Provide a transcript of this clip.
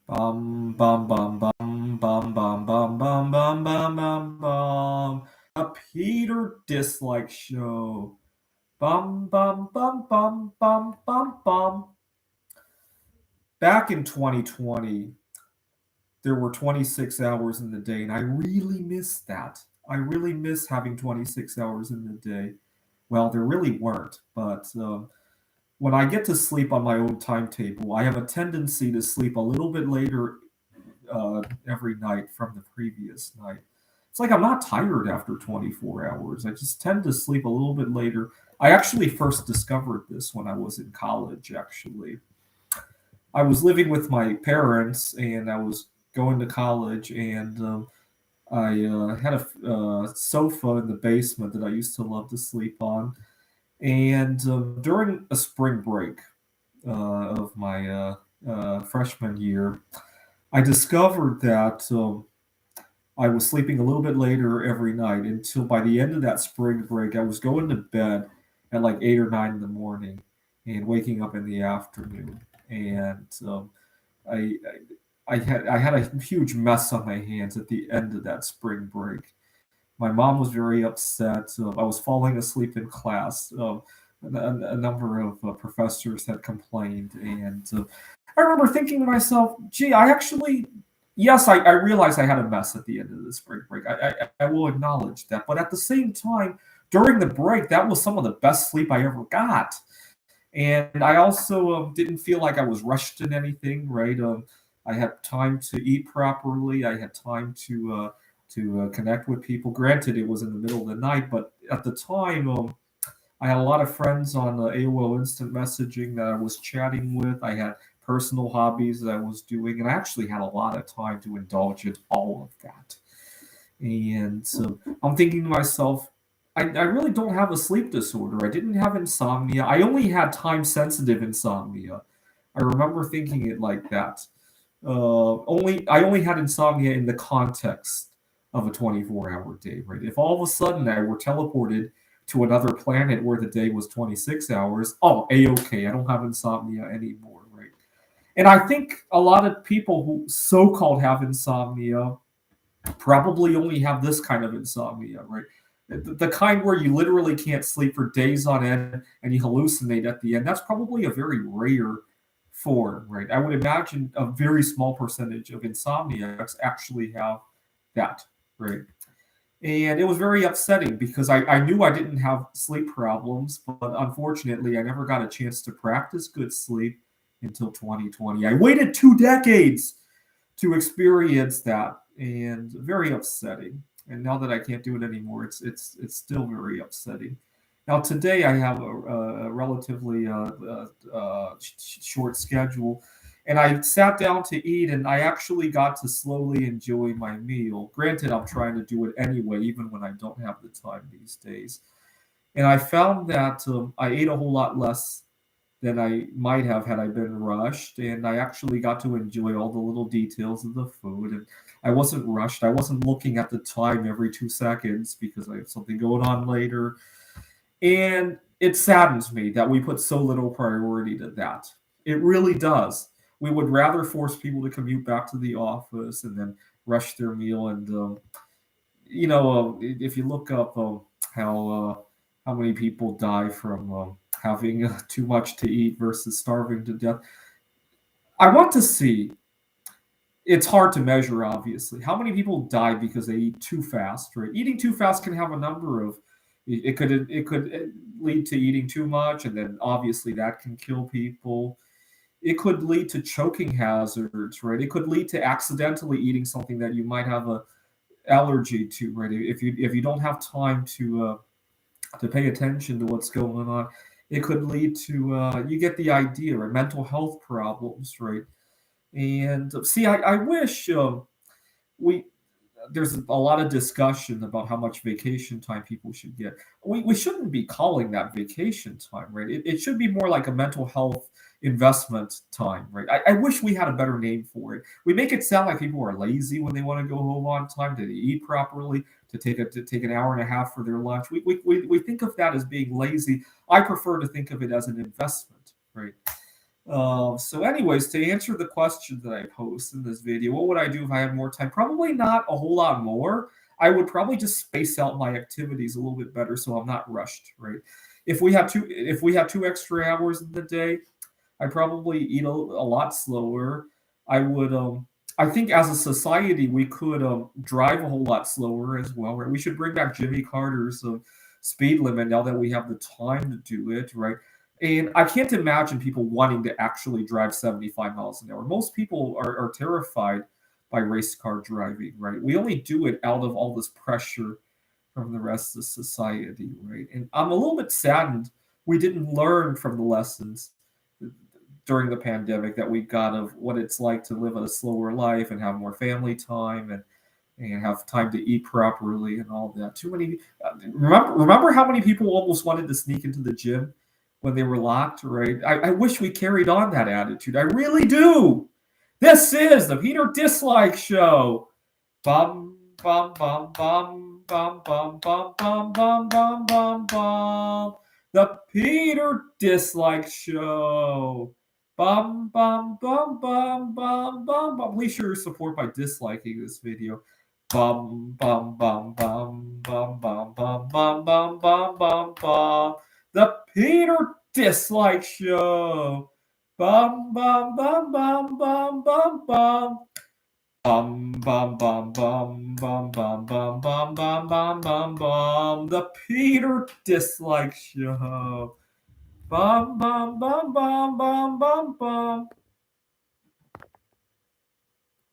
Bum bum bum bum bum bum bum bum bum bum bum bum. A Peter Dislike Show. Bum bum bum bum bum bum bum. Back in 2020, there were 26 hours in the day, and I really miss that. I really miss having 26 hours in the day. Well, there really weren't, but when I get to sleep on my own timetable, I have a tendency to sleep a little bit later every night from the previous night. It's like I'm not tired after 24 hours. I just tend to sleep a little bit later. I actually first discovered this when I was in college, actually. I was living with my parents and I was going to college, and I had a sofa in the basement that I used to love to sleep on. And during a spring break of my freshman year, I discovered that I was sleeping a little bit later every night until by the end of that spring break, I was going to bed at like 8 or 9 in the morning and waking up in the afternoon. And I, I had a huge mess on my hands at the end of that spring break. My mom was very upset. I was falling asleep in class. A number of professors had complained, and I remember thinking to myself, "Gee, I actually, yes, I realized I had a mess at the end of the spring break. I will acknowledge that, but at the same time, during the break, that was some of the best sleep I ever got." And I also didn't feel like I was rushed in anything, right? I had time to eat properly. I had time to connect with people. Granted, it was in the middle of the night, but at the time, I had a lot of friends on AOL Instant Messaging that I was chatting with. I had personal hobbies that I was doing, and I actually had a lot of time to indulge in all of that. And so I'm thinking to myself, I really don't have a sleep disorder. I didn't have insomnia. I only had time sensitive insomnia. I remember thinking it like that. Only I only had insomnia in the context of a 24-hour day, right? If all of a sudden I were teleported to another planet where the day was 26 hours, oh, a-okay, I don't have insomnia anymore, right? And I think a lot of people who so-called have insomnia probably only have this kind of insomnia, right? The kind where you literally can't sleep for days on end and you hallucinate at the end. That's probably a very rare form, right? I would imagine a very small percentage of insomniacs actually have that, right? And it was very upsetting because I knew I didn't have sleep problems, but unfortunately, I never got a chance to practice good sleep until 2020. I waited 2 decades to experience that, and very upsetting. And now that I can't do it anymore, it's still very upsetting. Now today I have a relatively short schedule, and I sat down to eat, and I actually got to slowly enjoy my meal. Granted, I'm trying to do it anyway, even when I don't have the time these days. And I found that I ate a whole lot less than I might have had I been rushed. And I actually got to enjoy all the little details of the food. And I wasn't rushed. I wasn't looking at the time every 2 seconds because I have something going on later. And it saddens me that we put so little priority to that. It really does. We would rather force people to commute back to the office and then rush their meal. And if you look up how many people die from having too much to eat versus starving to death, I want to see. It's hard to measure, obviously. How many people die because they eat too fast? Right, eating too fast can have a number of. It could lead to eating too much, and then obviously that can kill people. It could lead to choking hazards, right? It could lead to accidentally eating something that you might have a allergy to, right? If you don't have time to pay attention to what's going on, it could lead to you get the idea, right? Mental health problems, right? And see, I wish we there's a lot of discussion about how much vacation time people should get. We shouldn't be calling that vacation time, right? It should be more like a mental health investment time, right? I wish we had a better name for it. We make it sound like people are lazy when they want to go home on time, to eat properly, to take an hour and a half for their lunch. We think of that as being lazy. I prefer to think of it as an investment, right? So, anyways, to answer the question that I posed in this video, what would I do if I had more time? Probably not a whole lot more. I would probably just space out my activities a little bit better so I'm not rushed, right? If we have 2 extra hours in the day, I probably eat a lot slower. I would I think as a society we could drive a whole lot slower as well, right? We should bring back Jimmy Carter's speed limit now that we have the time to do it, right? And I can't imagine people wanting to actually drive 75 miles an hour. Most people are terrified by race car driving, right? We only do it out of all this pressure from the rest of society, right? And I'm a little bit saddened we didn't learn from the lessons during the pandemic that we got of what it's like to live a slower life and have more family time and have time to eat properly and all that. Too many. Remember how many people almost wanted to sneak into the gym when they were locked, right? I wish we carried on that attitude. I really do. This is the Peter Dislike Show. Bum bum bum bum bum bum bum bum bum bum bum bum. The Peter Dislike Show. Bum bum bum bum bum bum bum. Please show your support by disliking this video. Bum bum bum bum bum bum bum bum bum bum bum bum. The Peter Dislike Show. Bum bum bum bum bum bum bum. Bum bum bum bum bum bum bum bum bum bum bum bum. The Peter Dislike Show. Bum bum bum bum bum bum bum.